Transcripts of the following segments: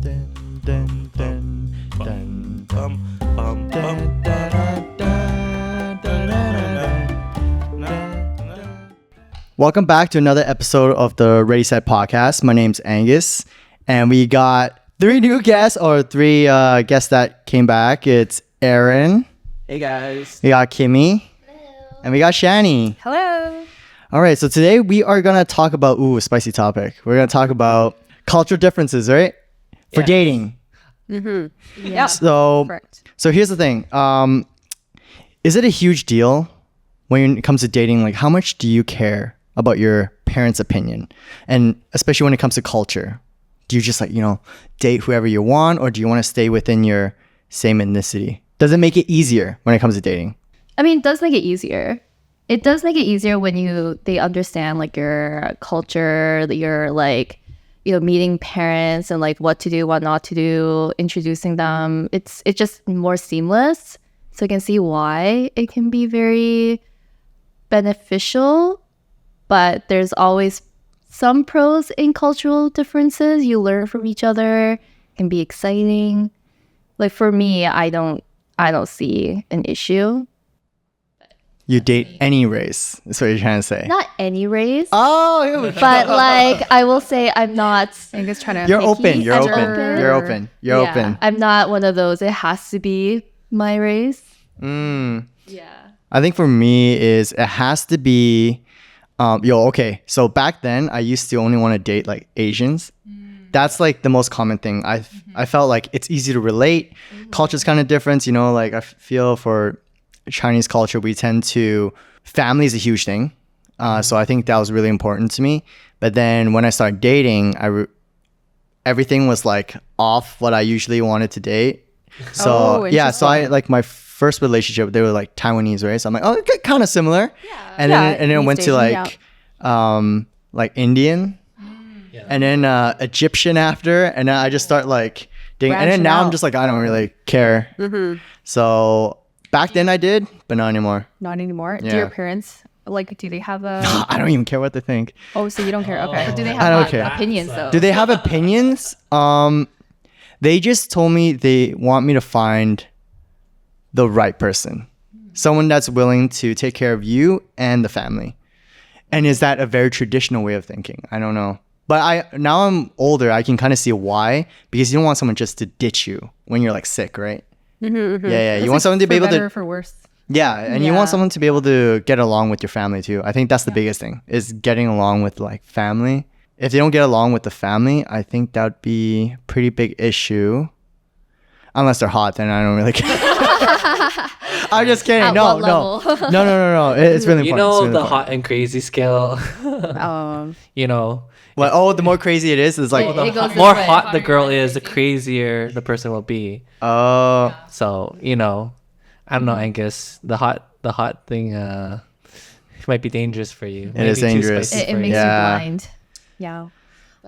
Dun, dun, dun, dun, bum, bum, bum, da, da, da, da, da, da. Welcome back to another episode of the Ready Set podcast. My name's Angus, and we got three new guests, or three guests that came back. It's Ehren. Hey guys. We got Kimi. Hello. And we got Shanni. Hello. All right, so today we are gonna talk about a spicy topic. We're gonna talk about cultural differences, right? For dating. Mm-hmm. Yeah. So, Correct. so here's the thing. Is it a huge deal when it comes to dating? Like, how much do you care about your parents' opinion, and especially when it comes to culture? Do you just date whoever you want, or do you want to stay within your same ethnicity? Does it make it easier when it comes to dating? I mean, it does make it easier. It does make it easier when they understand like your culture, your meeting parents and like what to do, what not to do, introducing them. It's just more seamless. So I can see why it can be very beneficial, but there's always some pros in cultural differences. You learn from each other. It can be exciting. Like for me, I don't see an issue. You date any race, is what you're trying to say. Not any race. Oh, But like I will say I'm not Angus trying to you're open. You're I'm open. open. You're open. You're yeah, open. I'm not one of those. It has to be my race. Yeah. I think for me it has to be okay. So back then I used to only want to date like Asians. That's like the most common thing. I felt like it's easy to relate. Culture's kind of different, like I feel for Chinese culture we tend to, family is a huge thing. So I think that was really important to me. But then when I started dating, everything was like off what I usually wanted to date. So so I like my first relationship, they were like Taiwanese, right? So I'm like, oh, okay, kind of similar. Yeah. And then it went to like Indian, and then Egyptian after, and then I just start like dating, and then now I'm just like I don't really care. So back then I did, but not anymore. Not anymore. Yeah. Do your parents do they have a? I don't even care what they think. Oh, so you don't care? Okay. But do they I don't have care. opinions though? Do they have opinions? They just told me they want me to find the right person, someone that's willing to take care of you and the family. And is that a very traditional way of thinking? I don't know. But now I'm older, I can kind of see why, because you don't want someone just to ditch you when you're like sick, right? Yeah. You want someone to be able better to, or for worse. and you want someone to be able to get along with your family too. I think that's the biggest thing, is getting along with like family. If they don't get along with the family, I think that would be a pretty big issue. Unless they're hot, then I don't really care. I'm just kidding. At No. what level? No. It's really important. You It's know really the important. hot and crazy scale. You know. Well, the more crazy it is like It goes More this way. hot the girl is, the crazier the person will be. oh. So, I don't know, Angus. The hot thing might be dangerous for you. It is dangerous. It makes Yeah. you blind. Yeah.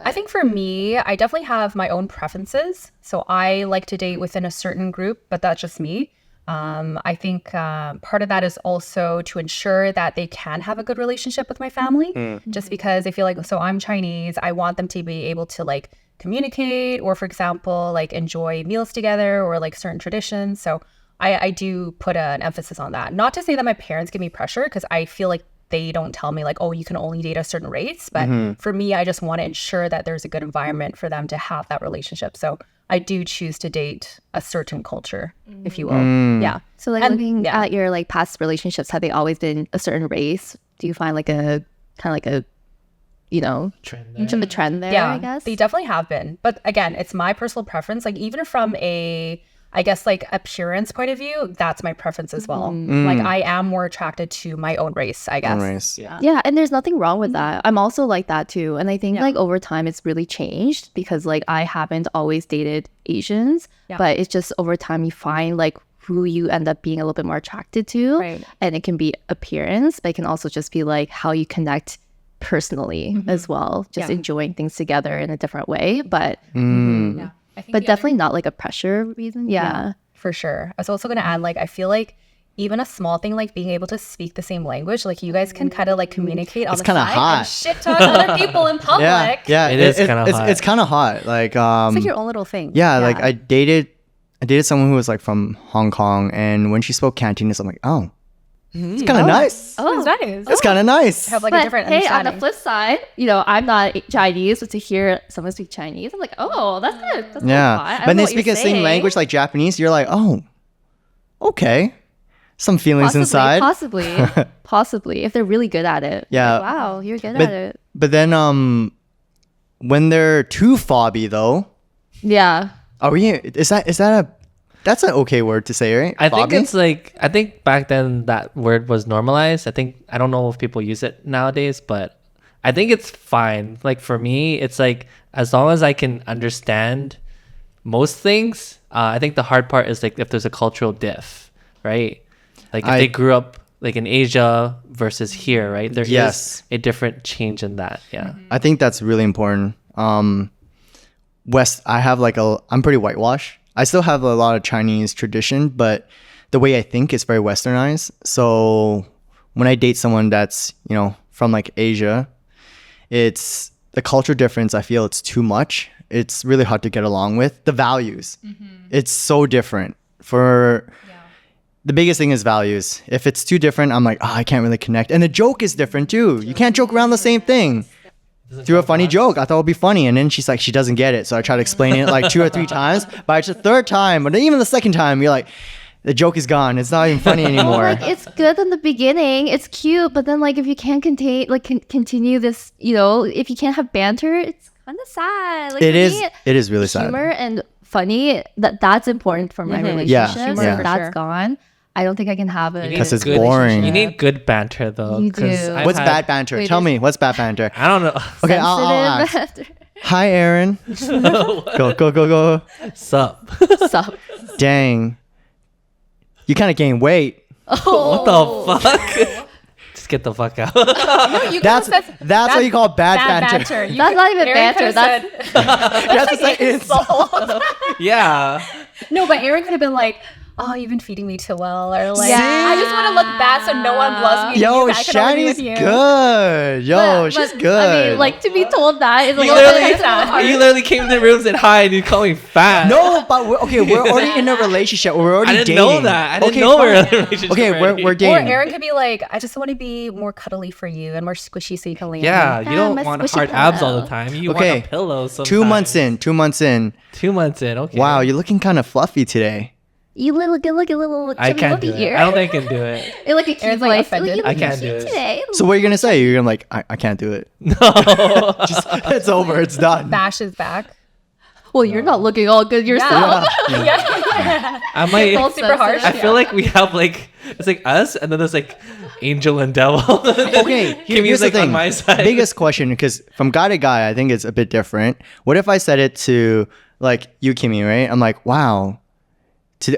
I think for me, I definitely have my own preferences. So I like to date within a certain group, but that's just me. I think part of that is also to ensure that they can have a good relationship with my family. Just because I feel like, so I'm Chinese, I want them to be able to like communicate, or for example, like enjoy meals together, or like certain traditions. So I do put an emphasis on that. Not to say that my parents give me pressure, because I feel like they don't tell me like, oh, you can only date a certain race. But for me, I just want to ensure that there's a good environment for them to have that relationship. So I do choose to date a certain culture, if you will. Yeah. So like And- looking yeah. at your like past relationships, have they always been a certain race? Do you find like a kind of like a Trend a trend there? Yeah, I guess they definitely have been. But again, it's my personal preference. Like even from a, I guess like appearance point of view, that's my preference as well. Like I am more attracted to my own race, I guess. Race. Yeah, and there's nothing wrong with that. I'm also like that too. And I think like over time it's really changed, because like I haven't always dated Asians, but it's just over time you find like who you end up being a little bit more attracted to. Right. And it can be appearance, but it can also just be like how you connect personally as well, just enjoying things together in a different way. But Yeah. I think but definitely not like a pressure reason. Yeah. for sure. I was also going to add, like, I feel like even a small thing like being able to speak the same language, like you guys can kind of like communicate on It's the kinda side hot. and shit talk other people in public. Yeah, It is kinda hot. It's kind of hot. Like It's like your own little thing. yeah, like I dated someone who was like from Hong Kong, and when she spoke Cantonese, I'm like, oh, it's kind of nice. Oh, It's nice. It's kind of nice. Have like but a different hey, on understanding. the flip side, I'm not Chinese, but to hear someone speak Chinese, I'm like, oh, that's good. That's Yeah, fun. I don't but know they what you're speak the same saying. language like Japanese. You're like, oh, okay, some feelings inside. Possibly, if they're really good at it. Yeah. Like, wow, you're good But at it. but then when they're too fobby though, Yeah. are we? Is that a? That's an okay word to say, right? I think Fobby? it's like, I think back then that word was normalized. I don't know if people use it nowadays, but I think it's fine. Like for me, it's like as long as I can understand most things. I think the hard part is like if there's a cultural diff, right? Like if they grew up like in Asia versus here, right? There is a different change in that. Yeah. I think that's really important. I'm pretty whitewashed. I still have a lot of Chinese tradition, but the way I think is very westernized. So when I date someone that's, from like Asia, it's the culture difference. I feel it's too much. It's really hard to get along with. The values, it's so different. The biggest thing is values. If it's too different, I'm like, I can't really connect. And the joke is different too. You can't joke around the same thing. Threw a funny joke. I thought it would be funny. And then she's like, she doesn't get it. So I try to explain it like 2 or 3 times. By the third time, but even the second time, you're like, the joke is gone. It's not even funny anymore. Like it's good in the beginning, it's cute, but then like if you can't continue this, if you can't have banter, it's kind of sad. Like It for me, is really sad. humor and funny, that's important for my relationship. Humor If for that's sure. gone, I don't think I can have it. Because it's good- boring. You need good banter though. You 'cause do. I've What's had- bad banter? Wait, Tell me, what's bad banter? I don't know. Okay, I'll ask. Sensitive Hi, Ehren. Go. Sup? stuff. Dang. You kind of gained weight. What the fuck? Just get the fuck out. That's what you call bad banter. banter. That's not even banter. That's You have to say insult. Yeah. No, but Erin could have been like, "Oh, you've been feeding me too well," or like, Yeah. "I just want to look bad so no one loves me." Yo, I can only be Shanni's with you." good. Yo, she's but, good. I mean, like to be told that is a You little literally, bit hard. you literally came in the room and said hi and you call me fat. no, but we're already in a relationship. We're already I didn't dating. know that. I didn't Okay, know we were in fine. a relationship. Okay, already. we're Or dating. Erin could be like, "I just want to be more cuddly for you and more squishy so you can lean." Yeah, on me." you don't my want squishy hard abs all pillow. the time. You Okay, want a pillow sometimes. 2 months in. 2 months in. 2 months in. Okay. Wow, you're looking kind of fluffy today. You look a little I chubby can't do wubby it. here. I don't think I can do it. You're like a cute Erin's, like, voice. offended. You I look can't cute do it. today. So what are you gonna say? You're gonna like, I can't do it. No. Just it's over. It's done. Bash is back. Well, you're not looking all good yourself. I might. All Super harsh. I feel like we have like it's like us, and then there's like angel and devil. Okay, Kimmy's here's like the thing. on my side. Biggest question, because from guy to guy, I think it's a bit different. What if I said it to like you, Kimi, right? I'm like, wow.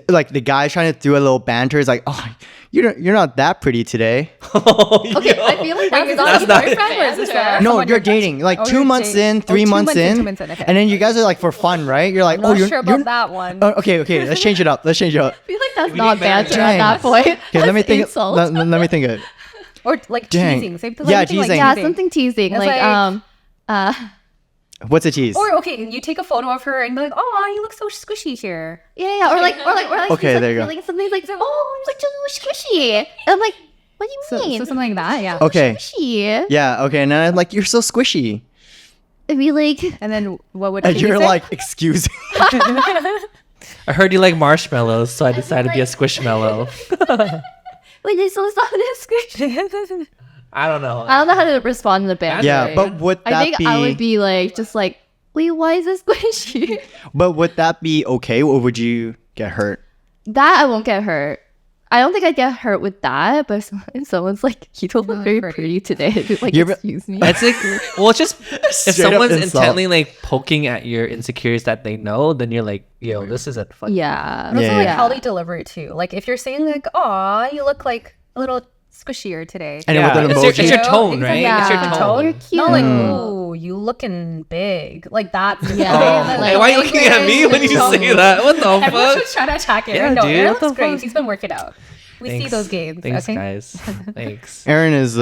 Like the guy's trying to do a little banter. It's like, oh, you're not that pretty today. Okay, I feel like Wait, is that's this not a boyfriend or is this a- No, someone you're you're dating. Like Oh, 2 you're months dating. in, 3 2 months in, 2 months in, okay. and then you guys are like for fun, right? You're like, I'm oh, not you're sure you're- about that one. Oh, okay. Let's change it up. I feel like that's We not need marriage. banter at that point. Okay, let me That's think. insult. Let me think of it. Or like Dang. teasing. Say Yeah, something like teasing. Yeah, something teasing. It's Like What's a tease? Or okay, you take a photo of her and be like, "Oh, you look so squishy here." yeah, or like Okay, there you go. Like something like, oh, like just squishy. And I'm like, what do you mean? So something like that, yeah. Okay. Squishy. Yeah. Okay. And then I'm like, you're so squishy, I'd be like, And then what would and Kimi you're say? like, excuse me. I heard you like marshmallows, so I decided to be a squishmallow. wait, this is not this squishy. I don't know. I don't know how to respond to the banter. Yeah, but would that I think be? I would be like, just like, wait, why is this squishy? But would that be okay, or would you get hurt? That I won't get hurt. I don't think I get hurt with that, but if someone's like, you don't look very pretty today, I'd be like, You're- excuse me. It's like, well, it's just if Straight up someone's insult. intently like poking at your insecurities that they know, then you're like, yo, this isn't fun. Yeah. And also Yeah, like yeah. how they deliver it too. Like if you're saying like, "Aw, you look like a little squishier today." And then with Yeah, an it's your emoji. tone, right? Yeah. It's your tone. You're cute. Not like, "Oh, you looking big." Like that's Yeah. Oh, Like, hey, why are you looking at me when you say that? What the Everyone's fuck? just trying to attack it. Yeah, no, dude, Aaron what the looks great. fuck? He's been working out. We see those gains. Thanks, okay. guys. Thanks. Ehren is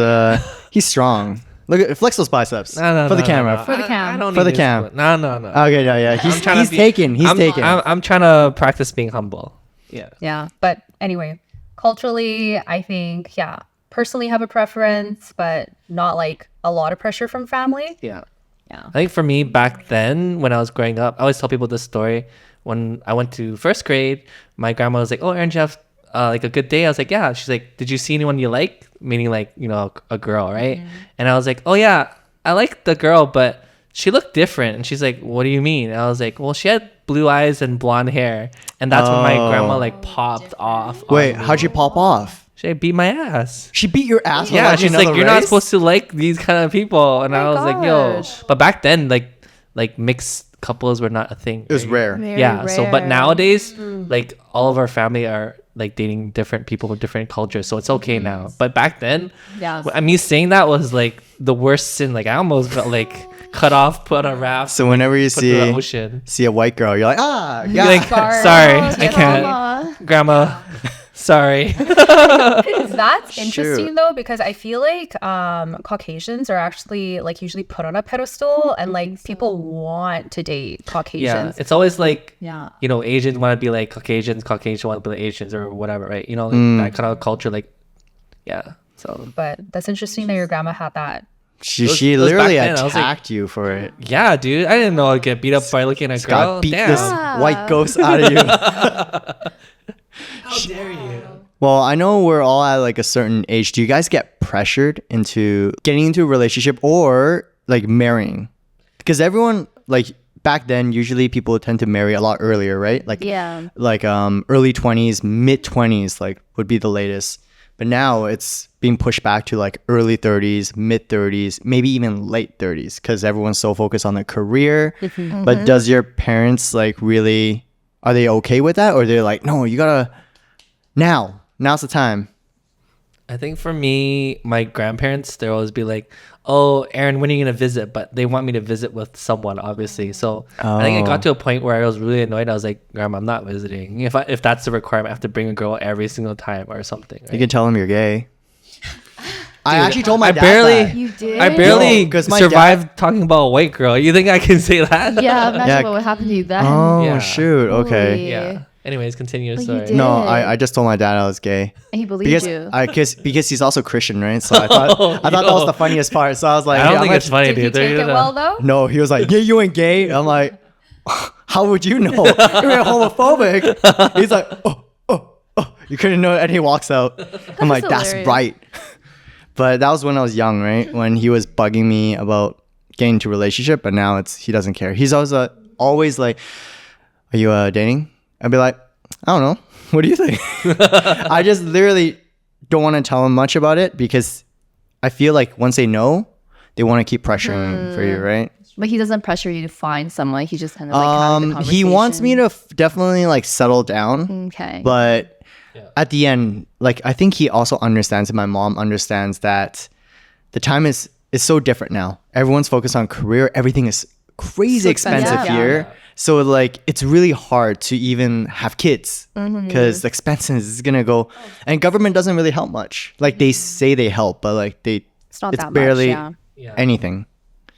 he's strong. Look at flex those biceps for the camera. For the cam. I don't For need the this cam. one. No. Okay, yeah. He's trying to be- taken. He's taken. I'm trying to practice being humble. Yeah. Yeah. But anyway, culturally, I think, yeah, personally have a preference, but not like a lot of pressure from family. Yeah. Yeah. I think for me back then when I was growing up, I always tell people this story. When I went to first grade, my grandma was like, "Oh, Erin, did you have like a good day?" I was like, "Yeah." She's like, "Did you see anyone you like?" Meaning like, you know, a girl, right? And I was like, "Oh yeah, I like the girl, but she looked different." And she's like, "What do you mean?" And I was like, "Well, she had blue eyes and blonde hair." And that's when my grandma like popped off. Wait, on me. how'd you pop off? She beat my ass. She beat your ass. Yeah, she's like, "You're not supposed to like these kind of people." And Oh I my was like, "Yo." gosh. But back then, like mixed couples were not a thing. It was right? rare. Very Yeah. So, but rare. nowadays, like all of our family are like dating different people from different cultures, so it's okay now. But back then, Yeah. I mean, saying that was like the worst sin. Like I almost got like cut off, put on a raft, So whenever you put to the see ocean. a white girl, you're like, ah, You're yeah. like, Sorry. sorry, Oh, I can't, Grandma. grandma. Sorry. That's interesting Shoot. though, because I feel like Caucasians are actually like usually put on a pedestal and like people want to date Yeah, Caucasians. it's always like Yeah. you know, Asians want to be like Caucasians, Caucasians want to be like Asians or whatever, right? You know, like that kind of culture, like yeah. So But that's interesting that your grandma had that. She It was literally back then, I was like- attacked you for it. yeah, dude, I didn't know I'd get beat up by looking at a girl. God beat Damn. this white ghost out of you. How dare you? Well, I know we're all at like a certain age. Do you guys get pressured into getting into a relationship or like marrying? Because everyone like back then, usually people tend to marry a lot earlier, right? Like Yeah. like early 20s, mid 20s, like would be the latest. But now it's being pushed back to like early 30s, mid 30s, maybe even late 30s because everyone's so focused on their career. But does your parents like really, are they okay with that? Or they're like, no, you gotta, now's the time. I think for me, my grandparents, they'll always be like, "Oh, Aaron, when are you gonna visit?" But they want me to visit with someone, obviously. So I think it got to a point where I was really annoyed. I was like, "Grandma, I'm not visiting. If that's the requirement, I have to bring a girl every single time or something." Right? You can tell them you're gay. I Dude, actually told my I dad barely- that. You did? I barely No, 'cause my survived talking about a white girl. You think I can say that? Yeah, imagine Yeah. what would happen to you then. Oh, Yeah. shoot. Okay. Holy. Yeah. Anyways, continue. But you Sorry. did. No, I just told my dad I was gay. And he believed Because you. because he's also Christian, right? So I thought that was the funniest part. So I was like, I don't yeah, think I'm it's funny, Did he dude. take it well though? No, he was like, yeah, you ain't gay. I'm like, how would you know? You're homophobic. He's like, oh. You couldn't know it. And he walks out. I'm like, that's hilarious. right. But that was when I was young, right? When he was bugging me about getting into a relationship. But now he doesn't care. He's always like, are you dating? I'd be like, I don't know. What do you think? I just literally don't want to tell him much about it because I feel like once they know, they want to keep pressuring for you, right? But he doesn't pressure you to find someone. He just kind of like having the He wants me conversation. to definitely like settle down, Okay. but at the end, like I think he also understands and my mom understands that the time is so different now. Everyone's focused on career. Everything is crazy So expensive expensive. here. So like it's really hard to even have kids because the expenses is gonna go, and government doesn't really help much. Like they say they help, but like it's not it's that barely much. Yeah. anything.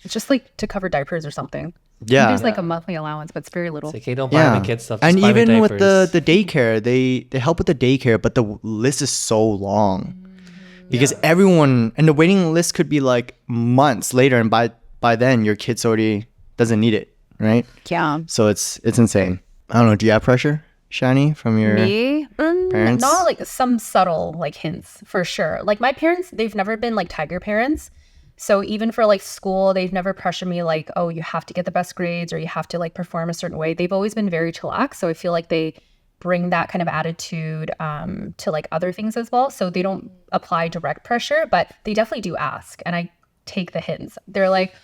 It's just like to cover diapers or something. Yeah. There's like a monthly allowance, but it's very little. It's like, hey, don't buy Yeah. my kids stuff. And just buy me even with diapers. the daycare, they help with the daycare, but the list is so long because everyone, and the waiting list could be like months later, and by then your kid's already doesn't need it, right? Yeah. So it's insane. I don't know. Do you have pressure, Shanni, from your Me? parents? Not like some subtle like hints for sure. Like my parents, they've never been like tiger parents. So even for like school, they've never pressured me like, oh, you have to get the best grades or you have to like perform a certain way. They've always been very chillax. So I feel like they bring that kind of attitude to like other things as well. So they don't apply direct pressure, but they definitely do ask. And I take the hints. They're like,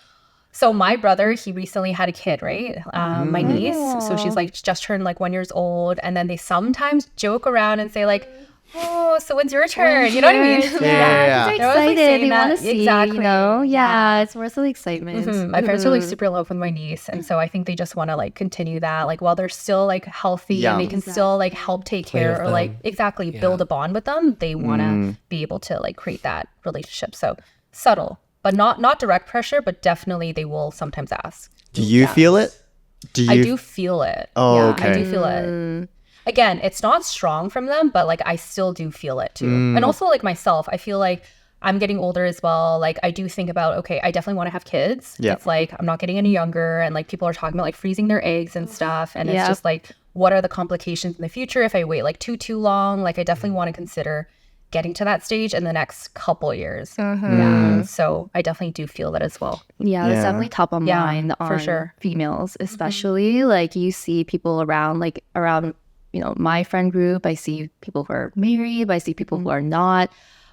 so my brother, he recently had a kid, right? My niece. So she's like just turned like 1 year old. And then they sometimes joke around and say like, oh, so when's your turn? You know what I mean? Yeah. They're They're always, like, excited. saying They want that. to see, Exactly. you know? Yeah, it's more so the excitement. My parents are like super in love with my niece, and so I think they just want to like continue that, like while they're still like healthy and they Young. can still like help take Play care with or like them. exactly build a bond with them. They want to be able to like create that relationship. So subtle, but not direct pressure, but definitely they will sometimes ask. Do you feel it? I do feel it. Oh, yeah, okay. I do feel it. Again, it's not strong from them, but like I still do feel it too. And also like myself, I feel like I'm getting older as well. Like I do think about, okay, I definitely want to have kids. Yeah. It's like I'm not getting any younger, and like people are talking about like freezing their eggs and stuff. And it's Yeah. just like, what are the complications in the future if I wait like too long? Like I definitely want to consider getting to that stage in the next couple years. Yeah. So I definitely do feel that as well. Yeah, that's Yeah. definitely top of Yeah, mind for on sure. females, especially. Like you see people around, you know, my friend group. I see people who are married, I see people who are not.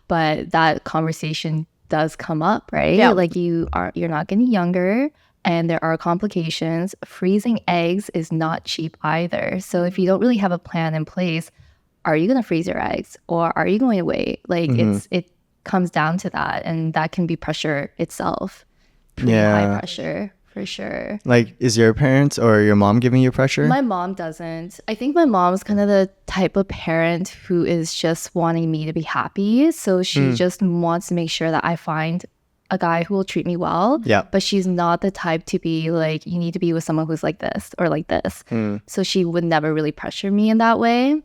But that conversation does come up, right? Yeah. Like you're not getting younger, and there are complications. Freezing eggs is not cheap either. So if you don't really have a plan in place, are you gonna freeze your eggs or are you going to wait? Like it comes down to that, and that can be pressure itself. Pretty high pressure for sure. Like, is your parents or your mom giving you pressure? My mom doesn't. I think my mom's kind of the type of parent who is just wanting me to be happy. So she just wants to make sure that I find a guy who will treat me well. Yeah. But she's not the type to be like, you need to be with someone who's like this or like this. So she would never really pressure me in that way.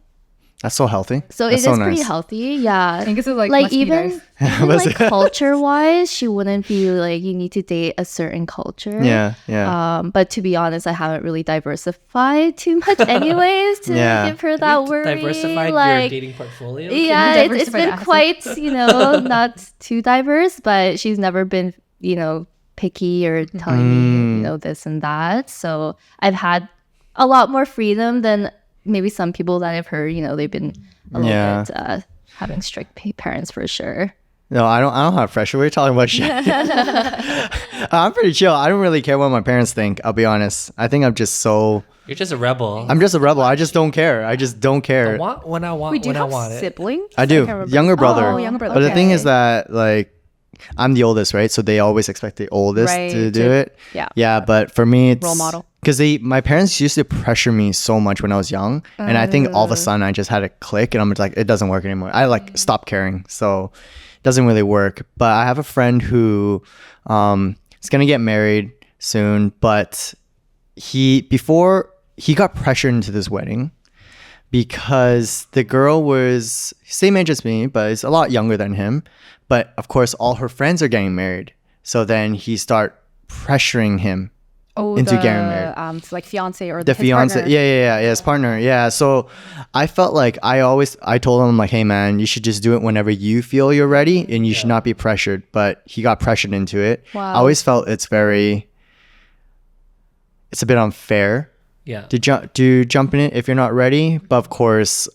That's so healthy. So That's it is pretty healthy. Yeah. I think this is like Like must be even, nice. even like culture wise, she wouldn't be like, you need to date a certain culture. Yeah, yeah. But to be honest, I haven't really diversified too much anyways to Yeah. give her that worry. Diversified your like, dating portfolio. yeah, Can you it's diversify been the quite, you know, not too diverse, but she's never been, you know, picky or telling me, you know, this and that. So I've had a lot more freedom than maybe some people that I've heard, you know, they've been a little Yeah. bit having strict parents for sure. No, I don't have pressure. We're talking about shit. I'm pretty chill. I don't really care what my parents think. I'll be honest. I think I'm just a rebel. I just don't care. I just don't care. When I want We do when I have want it. siblings. I do. can't remember. Younger brother. Oh, younger brother. But the thing Okay. is that like I'm the oldest, right? So they always expect the oldest Right, to do it. yeah. Yeah, but for me it's Role model. because my parents used to pressure me so much when I was young, and I think all of a sudden I just had a click, and I'm just like, it doesn't work anymore. I like stopped caring, so it doesn't really work. But I have a friend who is gonna get married soon, but before he got pressured into this wedding because the girl was same age as me, but is a lot younger than him. But of course, all her friends are getting married, so then he start pressuring him into getting married. So like fiance or The his fiance, partner. yeah, his partner, yeah. So I felt like I told him like, hey man, you should just do it whenever you feel you're ready, and you should not be pressured. But he got pressured into it. Wow. I always felt it's a bit unfair Yeah. to jump in it if you're not ready. But of course,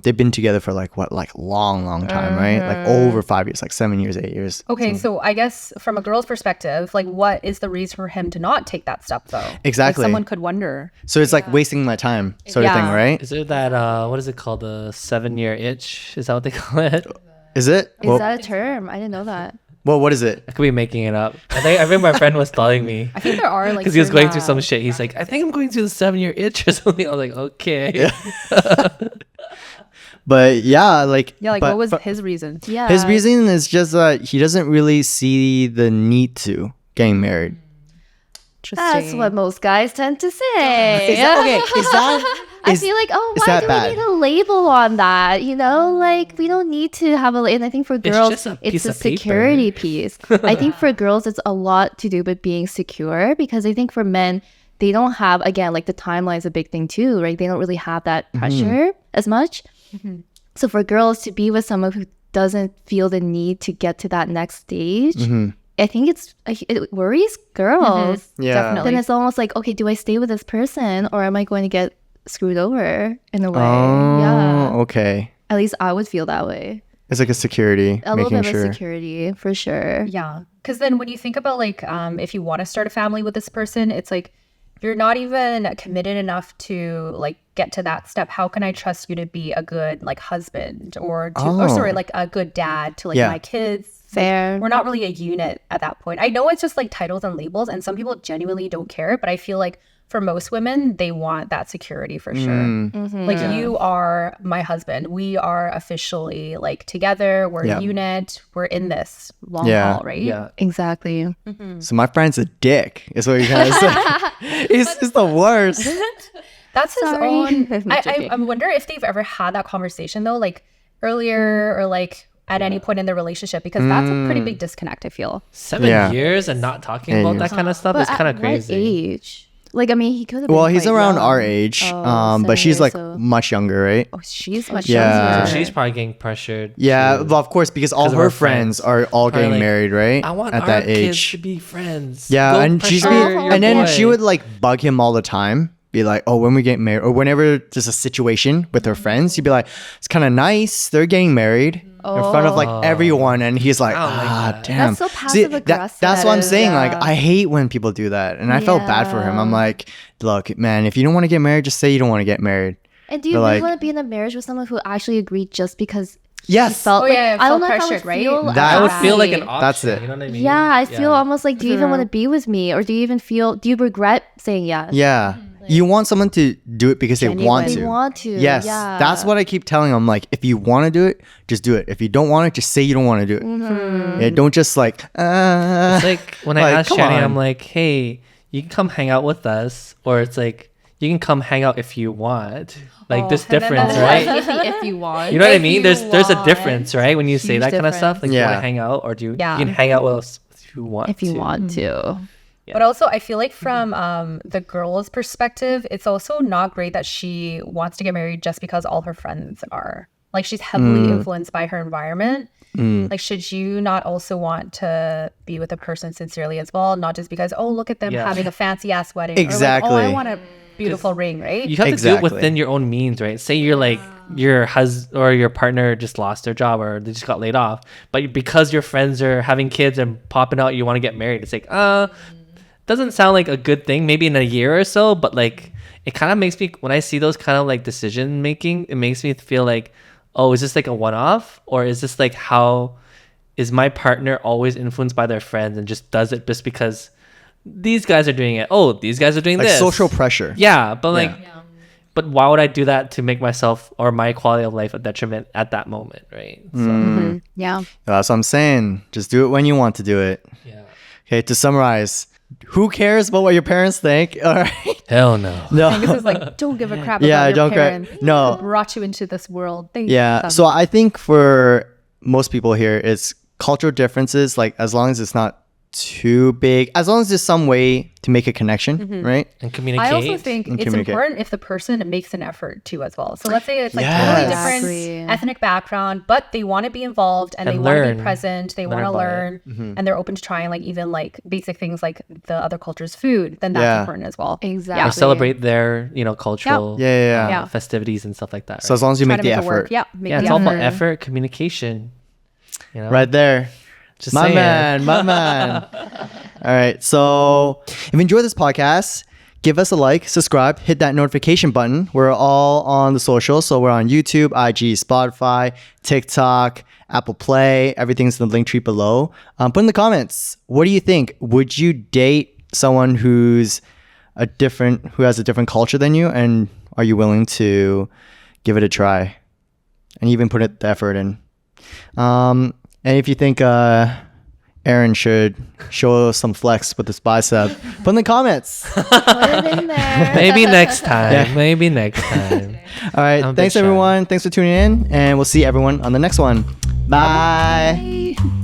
they've been together for like long time, right? Like over 5 years, like 7 years, 8 years. Okay, so I guess from a girl's perspective, like what is the reason for him to not take that step though? Exactly. Someone could wonder. So it's like wasting my time, sort of thing, Yeah. right? Is it that what is it called? The 7-year itch? Is that what they call it? Is it? Is Well, that a term? I didn't know that. well, what is it? I could be making it up. I think my friend was telling me I think there are like because he was certain, going through some shit. He's like, I think I'm going through the 7-year itch or something. I was like, okay. But yeah, like Yeah, like but- what was but his reason? Yeah. his reason is just that he doesn't really see the need to getting married. That's what most guys tend to say. Okay, is that I feel like, oh, is why that do bad? we need a label on that? You know, like we don't need to have a. And I think for girls, just a it's piece a of paper. security piece. I think for girls, it's a lot to do with being secure because I think for men, they don't have again like the timeline is a big thing too, right? They don't really have that pressure as much. So for girls to be with someone who doesn't feel the need to get to that next stage. I think it worries girls. Yeah. Definitely. Then it's almost like, okay, do I stay with this person or am I going to get screwed over in a way? Oh, Yeah. okay. At least I would feel that way. It's like a security, A little making bit sure. of a security for sure. Yeah, because then when you think about like if you want to start a family with this person, it's like you're not even committed enough to like get to that step. How can I trust you to be a good like husband or like a good dad to like my kids? Fair. We're not really a unit at that point. I know it's just like titles and labels, and some people genuinely don't care, but I feel like for most women, they want that security for sure. Like you are my husband. We are officially like together. We're a unit. We're in this long haul, right? Yeah. Exactly. So my friend's a dick, is what you guys say. He's the worst. That's his Sorry. own. I'm I joking. wonder if they've ever had that conversation though, like earlier or like at any point in their relationship, because that's a pretty big disconnect, I feel. 7 years and not talking about that kind of stuff is kind of At crazy. what age? Like, I mean, he could have. Well, been he's quite around young. our age, Oh, but she's 7 like years, so- much younger, right? Oh, she's much Yeah. younger. So she's probably getting pressured. Yeah, to- well, of course, because all 'cause of her her friends friends. are all Probably getting like, married, right? I want at our that kids age. to be friends. Yeah, Go and she's pressure be, your and then boy. she would like bug him all the time. Be like, oh, when we get married, or whenever there's a situation with her friends, you'd be like, it's kind of nice. They're getting married in front of like everyone, and he's like, I don't like ah, that. damn. That's so See, passive-aggressive, that's what I'm that is, saying. yeah. Like, I hate when people do that, and I felt bad for him. I'm like, look, man, if you don't want to get married, just say you don't want to get married. And do you But, really like- want to be in a marriage with someone who actually agreed just because Yes. he felt Oh, like yeah, I don't felt know if I pressured, would right? feel That- I would that feel like way. an option. That's it. You know what I mean? Yeah, I feel almost like, do you even True. want to be with me, or do you even feel? Do you regret saying yes? Yeah. You want someone to do it because they want They to. want to. Yes, Yeah. that's what I keep telling them. Like, if you want to do it, just do it. If you don't want it, just say you don't want to do it. Yeah, don't just like. It's like when I Like, asked come Shanni, on. I'm like, hey, you can come hang out with us, or it's like you can come hang out if you want. Like this and then difference, that's right? if you want. You know what I If mean? you There's a want. difference, right? When you say Huge that kind of stuff, like Yeah. you want to hang out, or do you, Yeah. you can hang out with us if you want. If you to. want to. But also, I feel like from the girl's perspective, it's also not great that she wants to get married just because all her friends are. Like, she's heavily influenced by her environment. Like, should you not also want to be with a person sincerely as well? Not just because, oh, look at them Yeah. having a fancy ass wedding. Exactly. Or like, oh, I want a beautiful ring, right? You have to do Exactly. it within your own means, right? Say you're like your husband or your partner just lost their job or they just got laid off, but because your friends are having kids and popping out, you want to get married. It's like, doesn't sound like a good thing. Maybe in a year or so, but like it kind of makes me when I see those kind of like decision making, it makes me feel like, oh, is this like a one-off, or is this like how is my partner always influenced by their friends and just does it just because these guys are doing it? Oh, these guys are doing like this. social pressure. Yeah, but like, but why would I do that to make myself or my quality of life a detriment at that moment, right? So, Yeah. That's what I'm saying. Just do it when you want to do it. yeah. Okay, to summarize, who cares about what your parents think? All right. Hell no. No. Angus is like, don't give a crap Yeah, about your don't care. parents. No. Who brought you into this world. They Yeah. them. So I think for most people here, it's cultural differences. Like, as long as it's not too big, as long as there's some way to make a connection, right? And communicate. I also think And it's communicate. important if the person makes an effort too as well. So let's say it's like Yes. totally different Exactly. ethnic background, but they want to be involved and they And want to learn. be present. They Learn want to about learn, Mm-hmm. and they're open to trying like even like basic things like the other culture's food. Then that's Yeah. important as well. Exactly. or celebrate their, cultural Yeah. Yeah. festivities and stuff like that. So as right? long as you Try make to the make it effort. work. Yeah, make Yeah, the it's all about effort. effort, communication. Right there. Just My saying. man, my man. All right. So if you enjoyed this podcast, give us a like, subscribe, hit that notification button. We're all on the socials. So we're on YouTube, IG, Spotify, TikTok, Apple Play. Everything's in the link tree below. Put in the comments. What do you think? Would you date someone who has a different culture than you? And are you willing to give it a try? And even put the effort in. And if you think Ehren should show some flex with his bicep, put in the comments. Put it in there. Maybe next time. Maybe next time. All right. I'm a bit Thanks, shy. everyone. Thanks for tuning in. And we'll see everyone on the next one. Bye. Bye.